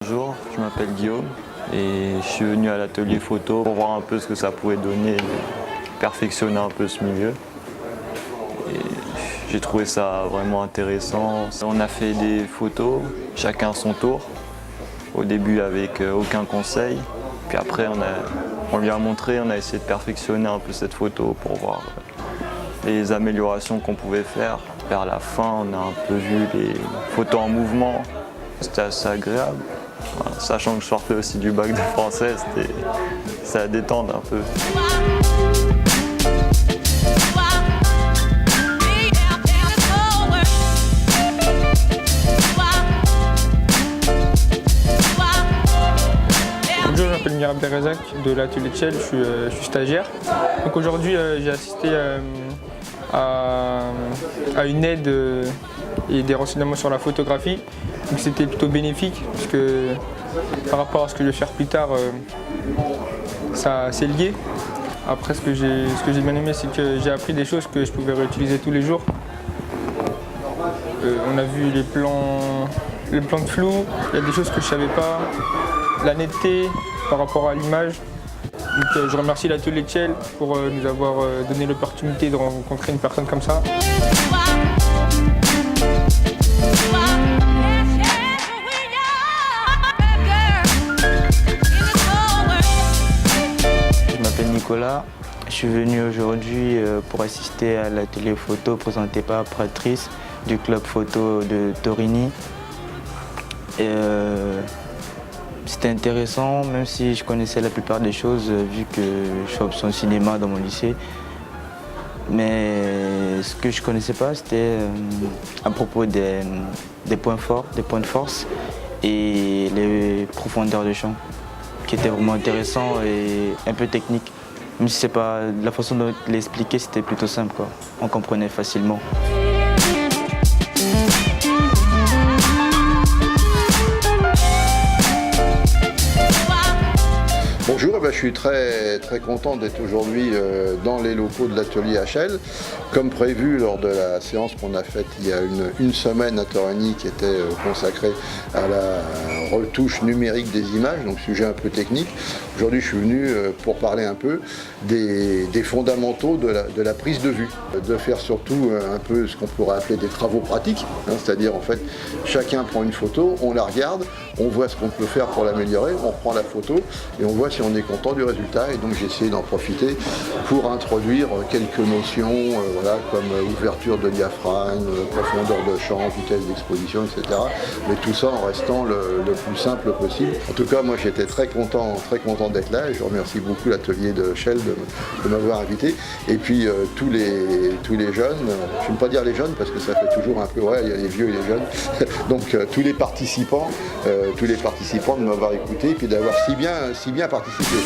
Bonjour, je m'appelle Guillaume et je suis venu à l'atelier photo pour voir un peu ce que ça pouvait donner, perfectionner un peu ce milieu. J'ai trouvé ça vraiment intéressant. On a fait des photos, chacun à son tour. Au début avec aucun conseil. Puis après on lui a montré, on a essayé de perfectionner un peu cette photo pour voir les améliorations qu'on pouvait faire. Vers la fin, on a un peu vu les photos en mouvement. C'était assez agréable. Voilà, sachant que je sortais aussi du bac de français, ça a détendre un peu. Bonjour, je m'appelle Mir Abderrazak de l'atelier de Shell, je suis stagiaire. Donc aujourd'hui j'ai assisté à une aide et des renseignements sur la photographie. Donc c'était plutôt bénéfique parce que par rapport à ce que je vais faire plus tard, ça c'est lié. Après ce que j'ai bien aimé, c'est que j'ai appris des choses que je pouvais réutiliser tous les jours. On a vu les plans de flou, il y a des choses que je ne savais pas, la netteté par rapport à l'image. Donc je remercie l'atelier de Shell pour nous avoir donné l'opportunité de rencontrer une personne comme ça. Je m'appelle Nicolas, je suis venu aujourd'hui pour assister à l'atelier photo présenté par Patrice du club photo de Torigny. C'était intéressant, même si je connaissais la plupart des choses vu que je fais option cinéma dans mon lycée. Mais ce que je ne connaissais pas, c'était à propos des points forts, des points de force et les profondeurs de champ, qui étaient vraiment intéressants et un peu techniques. Même si c'est pas la façon de l'expliquer, c'était plutôt simple, quoi. On comprenait facilement. Bonjour, je suis très content d'être aujourd'hui dans les locaux de l'atelier HL. Comme prévu lors de la séance qu'on a faite il y a une semaine à Torigny qui était consacrée à la retouche numérique des images, donc sujet un peu technique. Aujourd'hui je suis venu pour parler un peu des fondamentaux de la prise de vue, de faire surtout un peu ce qu'on pourrait appeler des travaux pratiques, hein, c'est-à-dire en fait chacun prend une photo, on la regarde, on voit ce qu'on peut faire pour l'améliorer, on prend la photo et on voit si on est content du résultat, et donc j'ai essayé d'en profiter pour introduire quelques notions voilà, comme ouverture de diaphragme, profondeur de champ, vitesse d'exposition, etc. Mais tout ça en restant le plus simple possible. En tout cas, moi j'étais très content d'être là et je remercie beaucoup l'atelier de Shell de m'avoir invité. Et puis tous les jeunes, je ne vais pas dire les jeunes parce que ça fait toujours un peu, ouais, il y a les vieux et les jeunes. Donc tous les participants de m'avoir écouté et puis d'avoir si bien participé.